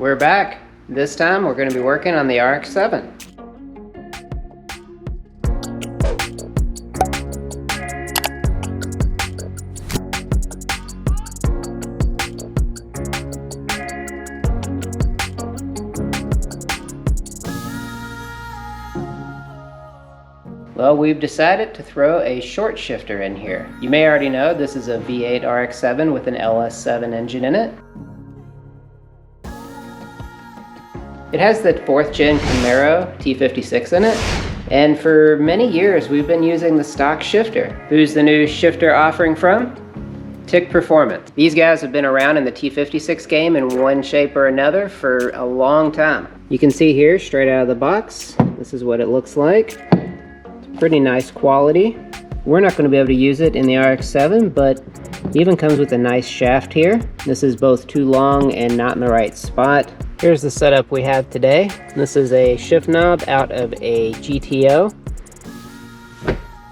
We're back. This time we're going to be working on the RX7. Well, we've decided to throw a short shifter in here. You may already know this is a V8 Rx7 with an LS7 engine in it. It has the 4th gen Camaro T56 in it, and for many years we've been using the stock shifter. Who's the new shifter offering from? TIC Performance. These guys have been around in the T56 game in one shape or another for a long time. You can see here, straight out of the box, this is what it looks like. It's pretty nice quality. We're not going to be able to use it in the RX7, but it even comes with a nice shaft here. This is both too long and not in the right spot. Here's the setup we have today. This is a shift knob out of a GTO.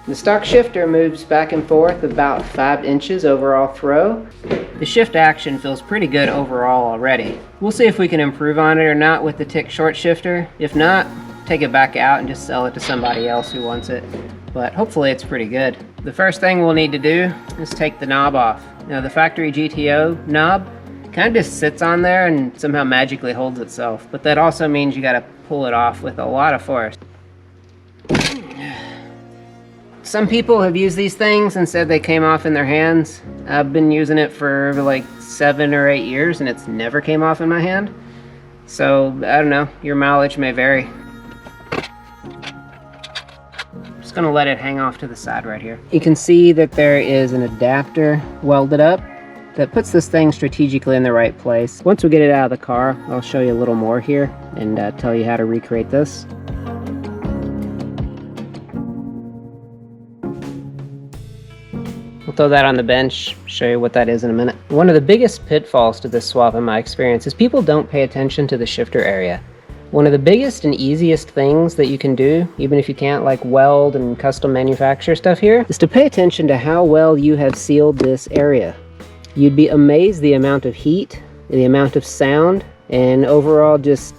The stock shifter moves back and forth about 5 inches overall throw. The shift action feels pretty good overall already. We'll see if we can improve on it or not with the TIC short shifter. If not, take it back out and just sell it to somebody else who wants it. But hopefully it's pretty good. The first thing we'll need to do is take the knob off. Now the factory GTO knob kind of just sits on there and somehow magically holds itself, but that also means you got to pull it off with a lot of force. Some people have used these things and said they came off in their hands. I've been using it for like 7 or 8 years and it's never came off in my hand. So I don't know, your mileage may vary. I'm just gonna let it hang off to the side right here. You can see that there is an adapter welded up that puts this thing strategically in the right place. Once we get it out of the car, I'll show you a little more here and tell you how to recreate this. We'll throw that on the bench, show you what that is in a minute. One of the biggest pitfalls to this swap in my experience is people don't pay attention to the shifter area. One of the biggest and easiest things that you can do, even if you can't like weld and custom manufacture stuff here, is to pay attention to how well you have sealed this area. You'd be amazed the amount of heat, the amount of sound, and overall just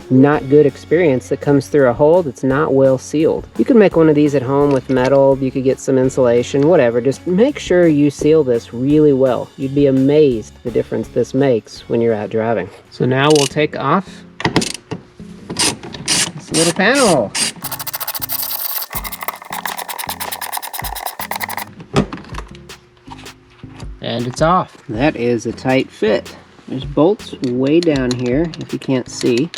not good experience that comes through a hole that's not well sealed. You could make one of these at home with metal, you could get some insulation, whatever. Just make sure you seal this really well. You'd be amazed the difference this makes when you're out driving. So now we'll take off this little panel. And it's off. That is a tight fit. There's bolts way down here, if you can't see,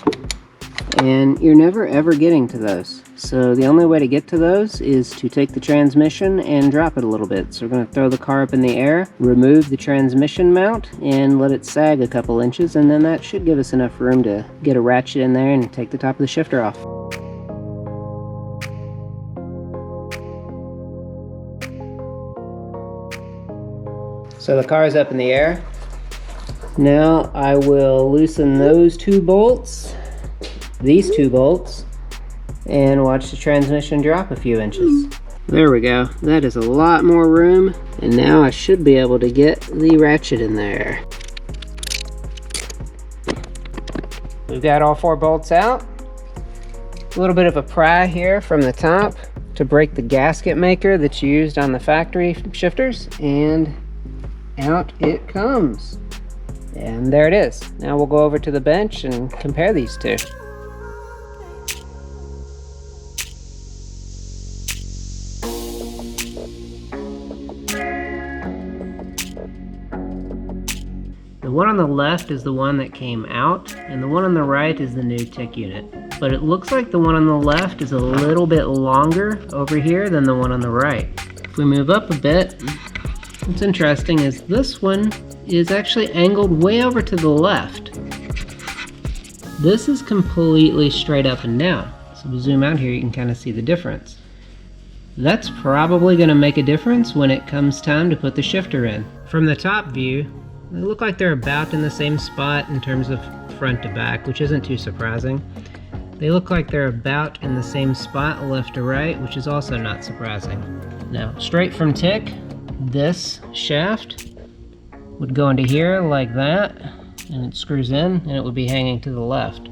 and you're never ever getting to those. So the only way to get to those is to take the transmission and drop it a little bit. So we're going to throw the car up in the air, remove the transmission mount, and let it sag a couple inches, and then that should give us enough room to get a ratchet in there and take the top of the shifter off. So the car is up in the air. Now I will loosen those 2 bolts, these 2 bolts, and watch the transmission drop a few inches. There we go. That is a lot more room, and now I should be able to get the ratchet in there. We've got all 4 bolts out. A little bit of a pry here from the top to break the gasket maker that's used on the factory shifters, and out it comes. And there it is. Now we'll go over to the bench and compare these two. The one on the left is the one that came out, and the one on the right is the new TIC unit. But it looks like the one on the left is a little bit longer over here than the one on the right. If we move up a bit, what's interesting is this one is actually angled way over to the left. This is completely straight up and down. So if we zoom out here, you can kind of see the difference. That's probably going to make a difference when it comes time to put the shifter in. From the top view, they look like they're about in the same spot in terms of front to back, which isn't too surprising. They look like they're about in the same spot left to right, which is also not surprising. Now, straight from TIC, this shaft would go into here like that, and it screws in, and it would be hanging to the left.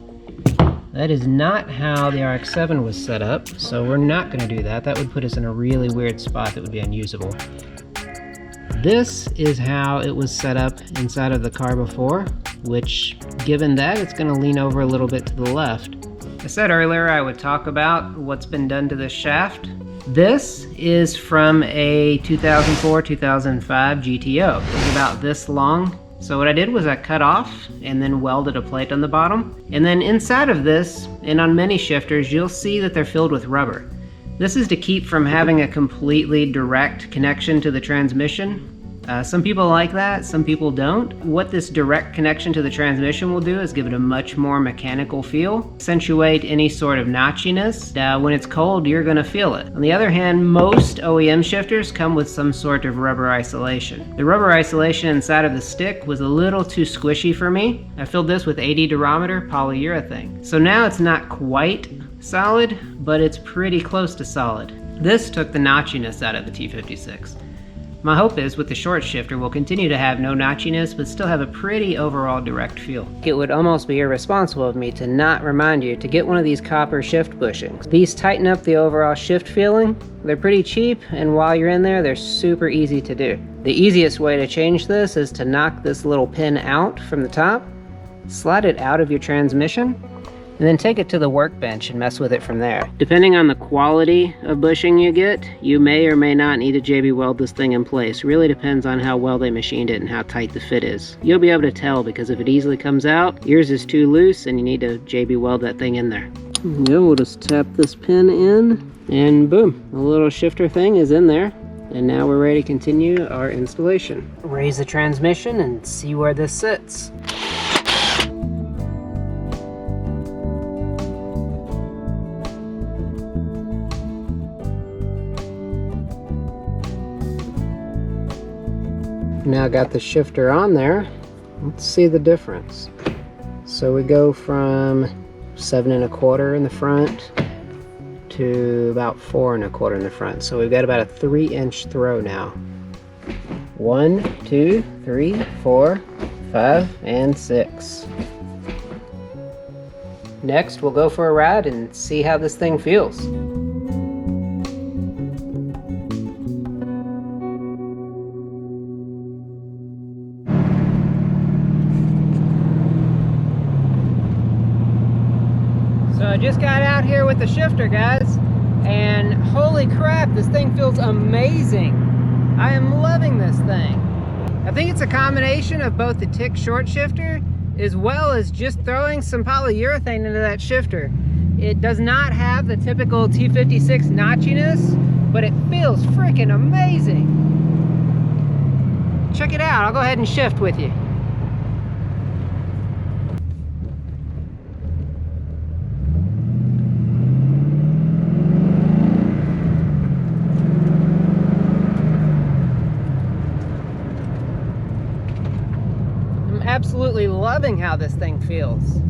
That is not how the RX-7 was set up, so we're not going to do that. That would put us in a really weird spot that would be unusable. This is how it was set up inside of the car before, which, given that, it's going to lean over a little bit to the left. I said earlier I would talk about what's been done to this shaft. This is from a 2004-2005 GTO. It was about this long. So what I did was I cut off and then welded a plate on the bottom. And then inside of this, and on many shifters, you'll see that they're filled with rubber. This is to keep from having a completely direct connection to the transmission. Some people like that, some people don't. What this direct connection to the transmission will do is give it a much more mechanical feel, accentuate any sort of notchiness. When it's cold, you're gonna feel it. On the other hand, most OEM shifters come with some sort of rubber isolation. The rubber isolation inside of the stick was a little too squishy for me. I filled this with 80 durometer polyurethane. So now it's not quite solid, but it's pretty close to solid. This took the notchiness out of the T56. My hope is with the short shifter we'll continue to have no notchiness but still have a pretty overall direct feel. It would almost be irresponsible of me to not remind you to get one of these copper shift bushings. These tighten up the overall shift feeling. They're pretty cheap, and while you're in there they're super easy to do. The easiest way to change this is to knock this little pin out from the top, slide it out of your transmission, and then take it to the workbench and mess with it from there. Depending on the quality of bushing you get, you may or may not need to JB weld this thing in place. Really depends on how well they machined it and how tight the fit is. You'll be able to tell because if it easily comes out, yours is too loose and you need to JB weld that thing in there. Yeah, we'll just tap this pin in and boom, the little shifter thing is in there. And now we're ready to continue our installation. Raise the transmission and see where this sits. Now got the shifter on there. Let's see the difference. So we go from 7 1/4 in the front to about 4 1/4 in the front. So we've got about a 3-inch throw now. 1, 2, 3, 4, 5, and 6. Next, we'll go for a ride and see how this thing feels. So I just got out here with the shifter, guys, and holy crap, this thing feels amazing. I am loving this thing. I think it's a combination of both the tick short shifter as well as just throwing some polyurethane into that shifter. It does not have the typical T56 notchiness, but it feels freaking amazing. Check it out, I'll go ahead and shift with you. Absolutely loving how this thing feels.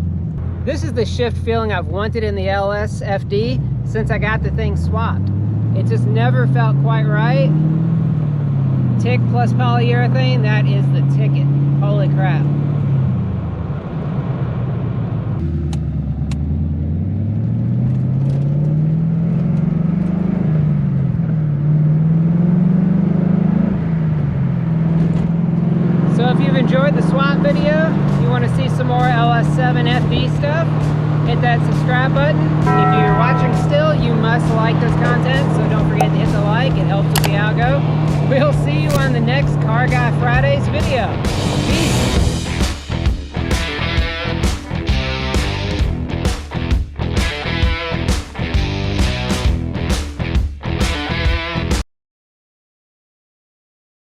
This is the shift feeling I've wanted in the LS FD since I got the thing swapped. It just never felt quite right. Tick plus polyurethane, that is the ticket. Holy crap. So if you've enjoyed the swap video, you want to see some more LS7 FD stuff, hit that subscribe button. If you're watching still, you must like this content, so don't forget to hit the like, it helps with the algo. We'll see you on the next Car Guy Fridays video. Peace.